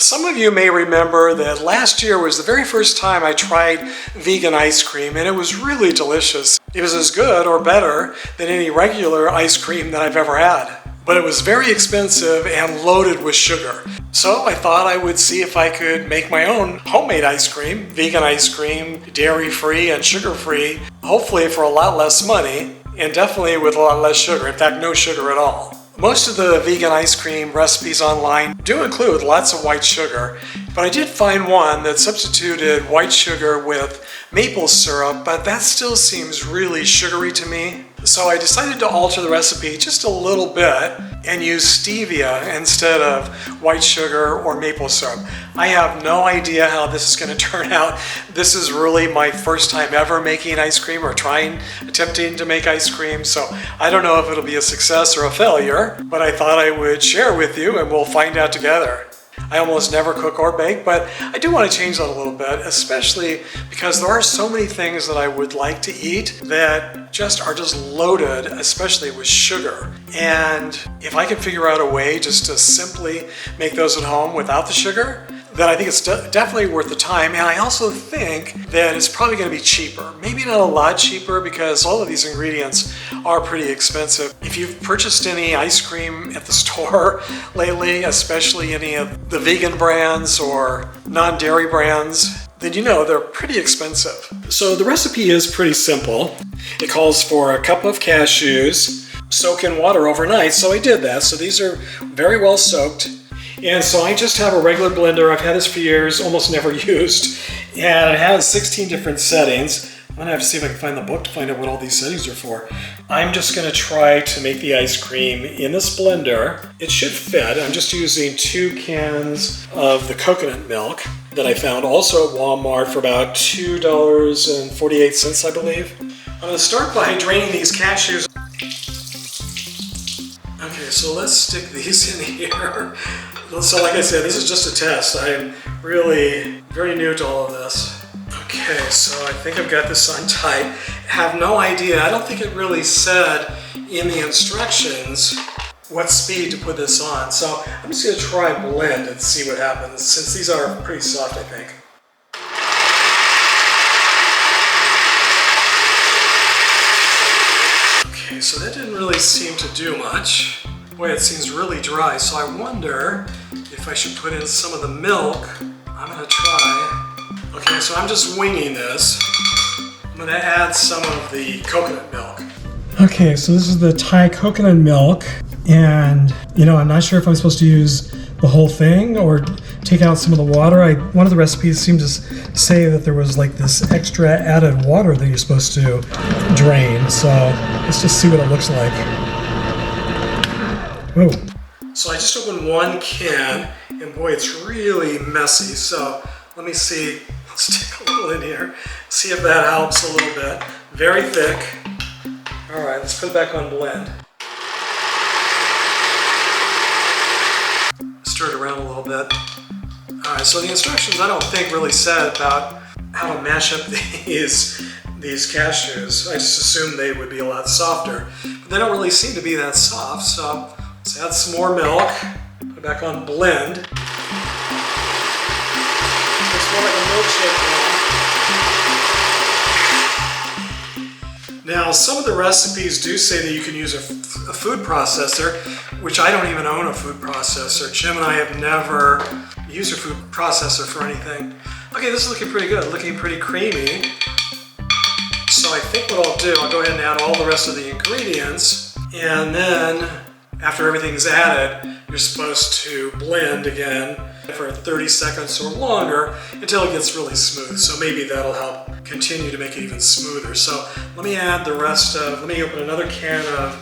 Some of you may remember that last year was the very first time I tried vegan ice cream, and it was really delicious. It was as good or better than any regular ice cream that I've ever had. But it was very expensive and loaded with sugar. So I thought I would see if I could make my own homemade ice cream, vegan ice cream, dairy-free and sugar-free, hopefully for a lot less money, and definitely with a lot less sugar. In fact, no sugar at all. Most of the vegan ice cream recipes online do include lots of white sugar, but I did find one that substituted white sugar with maple syrup, but that still seems really sugary to me. So I decided to alter the recipe just a little bit and use stevia instead of white sugar or maple syrup. I have no idea how this is going to turn out. This is really my first time ever making ice cream or attempting to make ice cream, so I don't know if it'll be a success or a failure, but I thought I would share with you and we'll find out together. I almost never cook or bake, but I do want to change that a little bit, especially because there are so many things that I would like to eat that are just loaded, especially with sugar. And if I can figure out a way just to simply make those at home without the sugar, then I think it's definitely worth the time. And I also think that it's probably going to be cheaper. Maybe not a lot cheaper because all of these ingredients are pretty expensive. If you've purchased any ice cream at the store lately, especially any of the vegan brands or non-dairy brands, then you know they're pretty expensive. So the recipe is pretty simple. It calls for a cup of cashews, soak in water overnight, so I did that. So these are very well soaked. And so I just have a regular blender. I've had this for years, almost never used. And it has 16 different settings. I'm gonna have to see if I can find the book to find out what all these settings are for. I'm just gonna try to make the ice cream in this blender. It should fit. I'm just using 2 cans of the coconut milk that I found also at Walmart for about $2.48, I believe. I'm gonna start by draining these cashews. Okay, so let's stick these in here. So like I said, this is just a test. I am really very new to all of this. Okay, so I think I've got this on tight. I have no idea. I don't think it really said in the instructions what speed to put this on. So I'm just gonna try blend and see what happens, since these are pretty soft, I think. Okay, so that didn't really seem to do much. Boy, it seems really dry, so I wonder if I should put in some of the milk. I'm gonna try. Okay, so I'm just winging this. I'm gonna add some of the coconut milk. Okay, so this is the Thai coconut milk, and I'm not sure if I'm supposed to use the whole thing or take out some of the water. One of the recipes seemed to say that there was like this extra added water that you're supposed to drain, so let's just see what it looks like. Whoa. So I just opened 1 can, and boy, it's really messy. So let me see, let's take a little in here, see if that helps a little bit. Very thick. All right, let's put it back on blend. Stir it around a little bit. All right, so the instructions I don't think really said about how to mash up these cashews. I just assumed they would be a lot softer, but they don't really seem to be that soft, so let's add some more milk, put it back on blend. It's more like a milkshake now. Now, some of the recipes do say that you can use a food processor, which I don't even own a food processor. Jim and I have never used a food processor for anything. Okay, this is looking pretty good, looking pretty creamy. So I think what I'll do, I'll go ahead and add all the rest of the ingredients, and then after everything's added, you're supposed to blend again for 30 seconds or longer until it gets really smooth. So maybe that'll help continue to make it even smoother. So let me add let me open another can of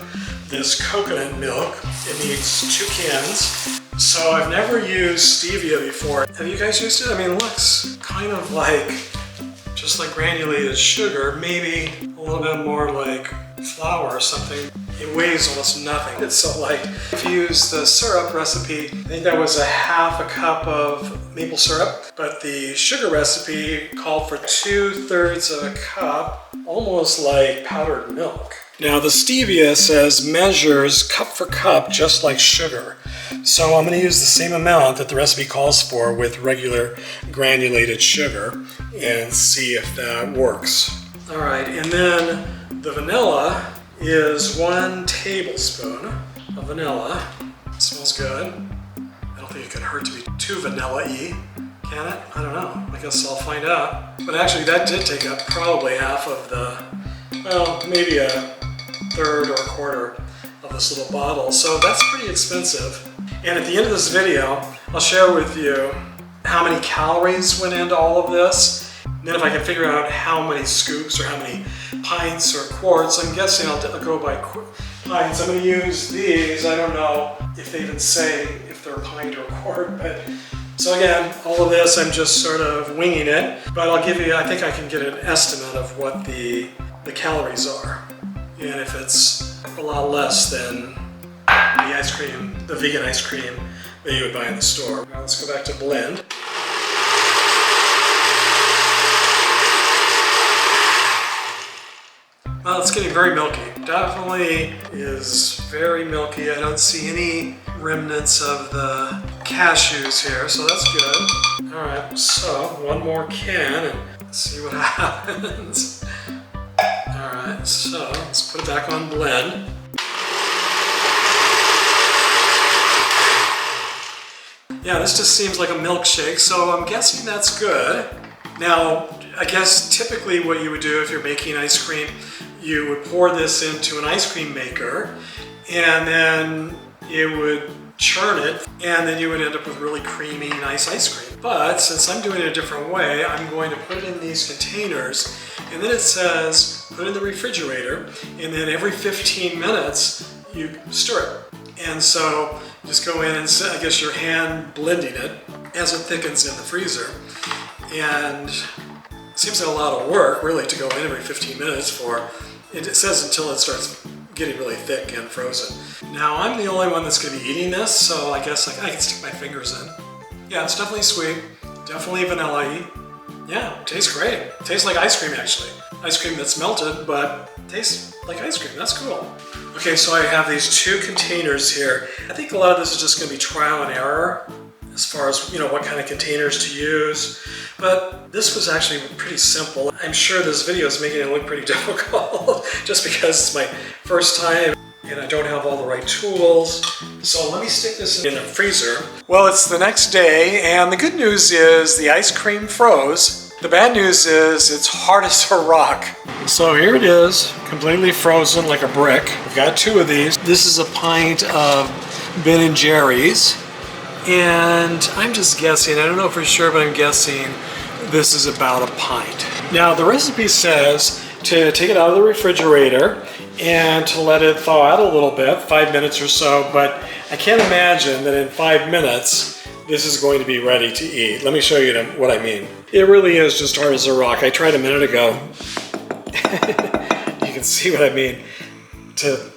this coconut milk. It needs 2 cans. So I've never used stevia before. Have you guys used it? I mean, it looks kind of like, just like granulated sugar, maybe a little bit more like flour or something. It weighs almost nothing. It's so light. If you use the syrup recipe, I think that was a half a cup of maple syrup, but the sugar recipe called for 2/3 of a cup, almost like powdered milk. Now the Stevia says measures cup for cup just like sugar. So I'm going to use the same amount that the recipe calls for with regular granulated sugar and see if that works. All right, and then the vanilla is 1 tablespoon of vanilla. It smells good. I don't think it could hurt to be too vanilla-y, can it? I don't know. I guess I'll find out. But actually that did take up probably half of the, well, maybe a third or a quarter of this little bottle. So that's pretty expensive. And at the end of this video, I'll share with you how many calories went into all of this. And then if I can figure out how many scoops or how many pints or quarts, I'm guessing I'll go by pints. I'm going to use these. I don't know if they even say if they're a pint or a quart, but so again, all of this I'm just sort of winging it, but I'll give you, I think I can get an estimate of what the calories are. And if it's a lot less than the ice cream, the vegan ice cream that you would buy in the store. Now let's go back to blend. Well, it's getting very milky. Definitely is very milky. I don't see any remnants of the cashews here, so that's good. All right, so one more can and let's see what happens. All right, so let's put it back on blend. Yeah, this just seems like a milkshake, so I'm guessing that's good. Now, I guess typically what you would do if you're making ice cream, you would pour this into an ice cream maker and then it would churn it and then you would end up with really creamy, nice ice cream. But since I'm doing it a different way, I'm going to put it in these containers and then it says put it in the refrigerator and then every 15 minutes you stir it. And so just go in and I guess your hand blending it as it thickens in the freezer. And it seems like a lot of work really to go in every 15 minutes for, it says until it starts getting really thick and frozen. Now I'm the only one that's going to be eating this, so I guess I can stick my fingers in. Yeah, it's definitely sweet, definitely vanilla-y. Yeah, tastes great. It tastes like ice cream actually. Ice cream that's melted, but tastes like ice cream. That's cool. Okay, so I have these 2 containers here. I think a lot of this is just going to be trial and error as far as, you know, what kind of containers to use. But this was actually pretty simple. I'm sure this video is making it look pretty difficult just because it's my first time and I don't have all the right tools. So let me stick this in the freezer. Well, it's the next day and the good news is the ice cream froze. The bad news is it's hard as a rock. So here it is, completely frozen like a brick. I've got 2 of these. This is a pint of Ben & Jerry's. And I'm just guessing, I don't know for sure, but I'm guessing this is about a pint. Now the recipe says to take it out of the refrigerator and to let it thaw out a little bit, 5 minutes or so, but I can't imagine that in 5 minutes this is going to be ready to eat. Let me show you what I mean. It really is just hard as a rock. I tried a minute ago. You can see what I mean, to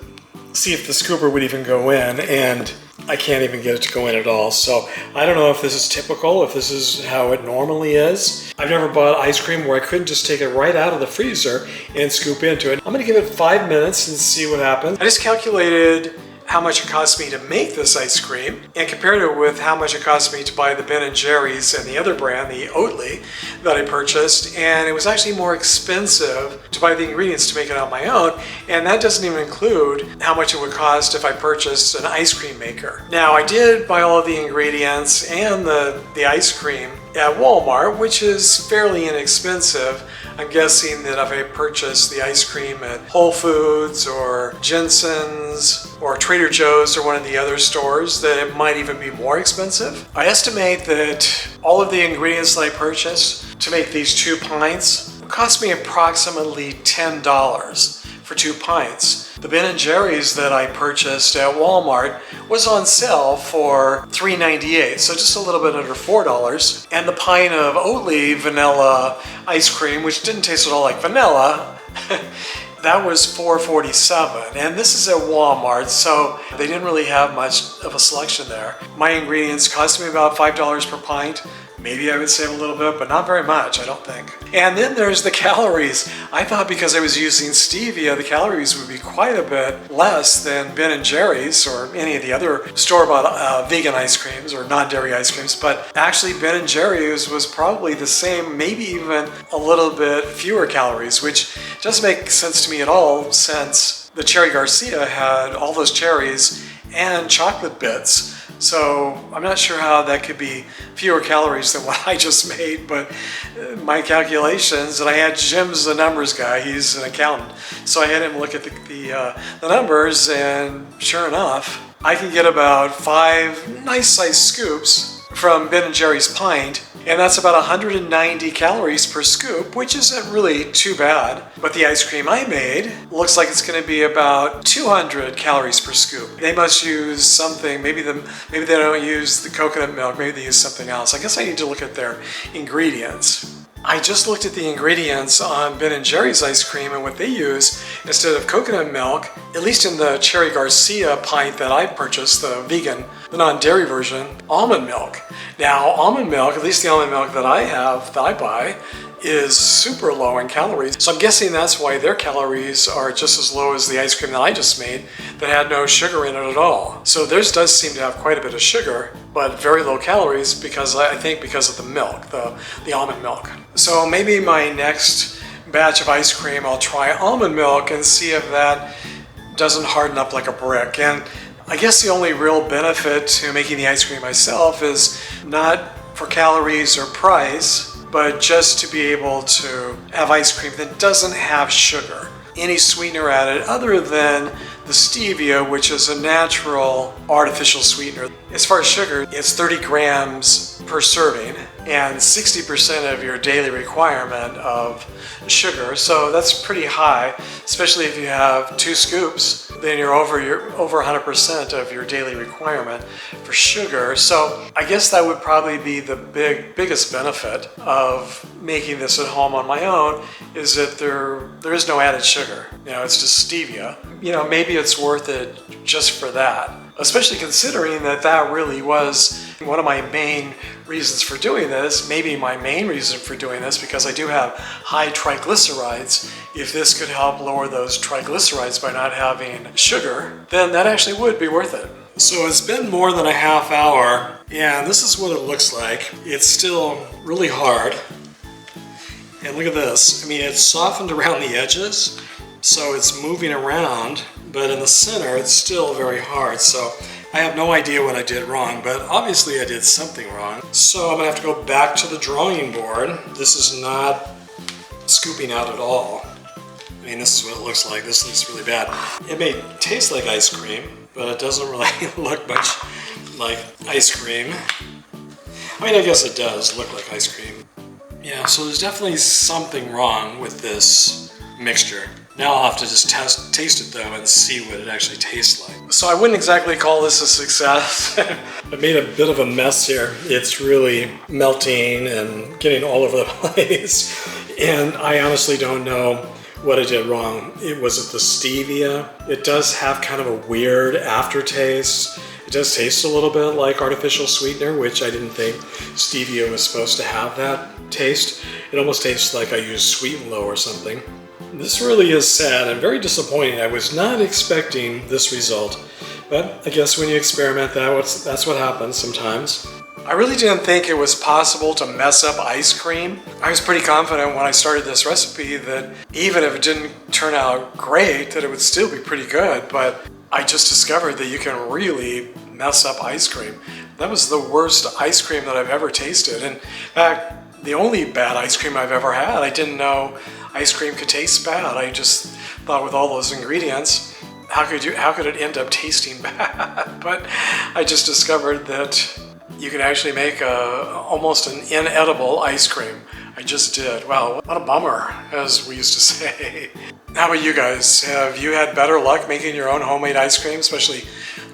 see if the scooper would even go in, and I can't even get it to go in at all. So I don't know if this is typical, if this is how it normally is. I've never bought ice cream where I couldn't just take it right out of the freezer and scoop into it. I'm gonna give it 5 minutes and see what happens. I just calculated how much it cost me to make this ice cream and compared it with how much it cost me to buy the Ben & Jerry's and the other brand, the Oatly, that I purchased, and it was actually more expensive to buy the ingredients to make it on my own, and that doesn't even include how much it would cost if I purchased an ice cream maker. Now I did buy all of the ingredients and the ice cream at Walmart, which is fairly inexpensive. I'm guessing that if I purchased the ice cream at Whole Foods or Jensen's or Trader Joe's or one of the other stores, that it might even be more expensive. I estimate that all of the ingredients that I purchased to make these 2 pints would cost me approximately $10 for 2 pints. The Ben & Jerry's that I purchased at Walmart was on sale for $3.98, so just a little bit under $4. And the pint of Oatly vanilla ice cream, which didn't taste at all like vanilla, That was $4.47, and this is at Walmart, so they didn't really have much of a selection there. My ingredients cost me about $5 per pint. Maybe I would save a little bit, but not very much, I don't think. And then there's the calories. I thought because I was using stevia, the calories would be quite a bit less than Ben & Jerry's or any of the other store-bought vegan ice creams or non-dairy ice creams, but actually Ben & Jerry's was probably the same, maybe even a little bit fewer calories, which doesn't make sense to me at all since the Cherry Garcia had all those cherries and chocolate bits. So I'm not sure how that could be fewer calories than what I just made, but my calculations, and I had Jim's the numbers guy, he's an accountant, so I had him look at the numbers, and sure enough, I can get about 5 nice-sized scoops from Ben & Jerry's pint, and that's about 190 calories per scoop, which isn't really too bad. But the ice cream I made looks like it's going to be about 200 calories per scoop. They must use something, maybe they don't use the coconut milk, maybe they use something else. I guess I need to look at their ingredients. I just looked at the ingredients on Ben & Jerry's ice cream, and what they use instead of coconut milk, at least in the Cherry Garcia pint that I purchased, the vegan, the non-dairy version, almond milk. Now, almond milk, at least the almond milk that I have, that I buy, is super low in calories. So I'm guessing that's why their calories are just as low as the ice cream that I just made that had no sugar in it at all. So theirs does seem to have quite a bit of sugar, but very low calories because I think because of the milk, the almond milk. So maybe my next batch of ice cream, I'll try almond milk and see if that doesn't harden up like a brick. And I guess the only real benefit to making the ice cream myself is not for calories or price, but just to be able to have ice cream that doesn't have sugar, any sweetener added other than the stevia, which is a natural artificial sweetener. As far as sugar, it's 30 grams per serving and 60% of your daily requirement of sugar. So that's pretty high, especially if you have 2 scoops, then you're over 100% of your daily requirement for sugar. So I guess that would probably be the biggest benefit of making this at home on my own, is that there is no added sugar. You know, it's just stevia. You know, maybe it's worth it just for that, especially considering that that really was one of my main reasons for doing this, maybe my main reason for doing this, because I do have high triglycerides. If this could help lower those triglycerides by not having sugar, then that actually would be worth it. So it's been more than a half hour, and this is what it looks like. It's still really hard. And look at this. I mean, it's softened around the edges, so it's moving around, but in the center, it's still very hard. So I have no idea what I did wrong, but obviously I did something wrong. So I'm gonna have to go back to the drawing board. This is not scooping out at all. I mean, this is what it looks like. This looks really bad. It may taste like ice cream, but it doesn't really look much like ice cream. I mean, I guess it does look like ice cream. Yeah, so there's definitely something wrong with this mixture. Now I'll have to just taste it though and see what it actually tastes like. So I wouldn't exactly call this a success. I made a bit of a mess here. It's really melting and getting all over the place. And I honestly don't know what I did wrong. Was it the stevia? It does have kind of a weird aftertaste. It does taste a little bit like artificial sweetener, which I didn't think stevia was supposed to have that taste. It almost tastes like I used Sweet and Low or something. This really is sad and very disappointing. I was not expecting this result, but I guess when you experiment, that's what happens sometimes. I really didn't think it was possible to mess up ice cream. I was pretty confident when I started this recipe that even if it didn't turn out great, that it would still be pretty good, but I just discovered that you can really mess up ice cream. That was the worst ice cream that I've ever tasted. In fact, the only bad ice cream I've ever had. I didn't know ice cream could taste bad. I just thought with all those ingredients, how could it end up tasting bad? But I just discovered that you can actually make almost an inedible ice cream. I just did. Wow, what a bummer, as we used to say. How about you guys? Have you had better luck making your own homemade ice cream, especially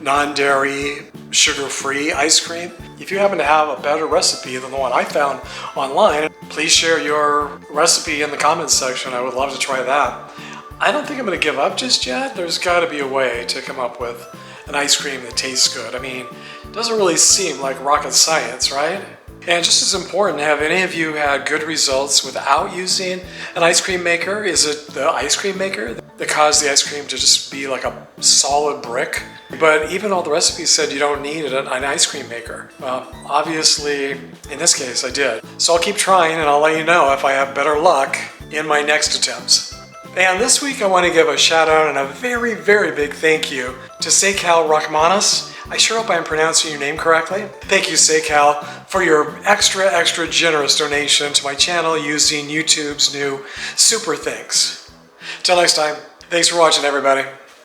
non-dairy, sugar-free ice cream? If you happen to have a better recipe than the one I found online, please share your recipe in the comments section. I would love to try that. I don't think I'm going to give up just yet. There's got to be a way to come up with an ice cream that tastes good. I mean, it doesn't really seem like rocket science, right? And just as important, have any of you had good results without using an ice cream maker? Is it the ice cream maker that caused the ice cream to just be like a solid brick? But even all the recipes said you don't need an ice cream maker. Well, obviously, in this case, I did. So I'll keep trying and I'll let you know if I have better luck in my next attempts. And this week I want to give a shout out and a very, very big thank you to Seikal Rachmanis. I sure hope I'm pronouncing your name correctly. Thank you, Seikal, for your extra generous donation to my channel using YouTube's new Super Thanks. Till next time, thanks for watching, everybody.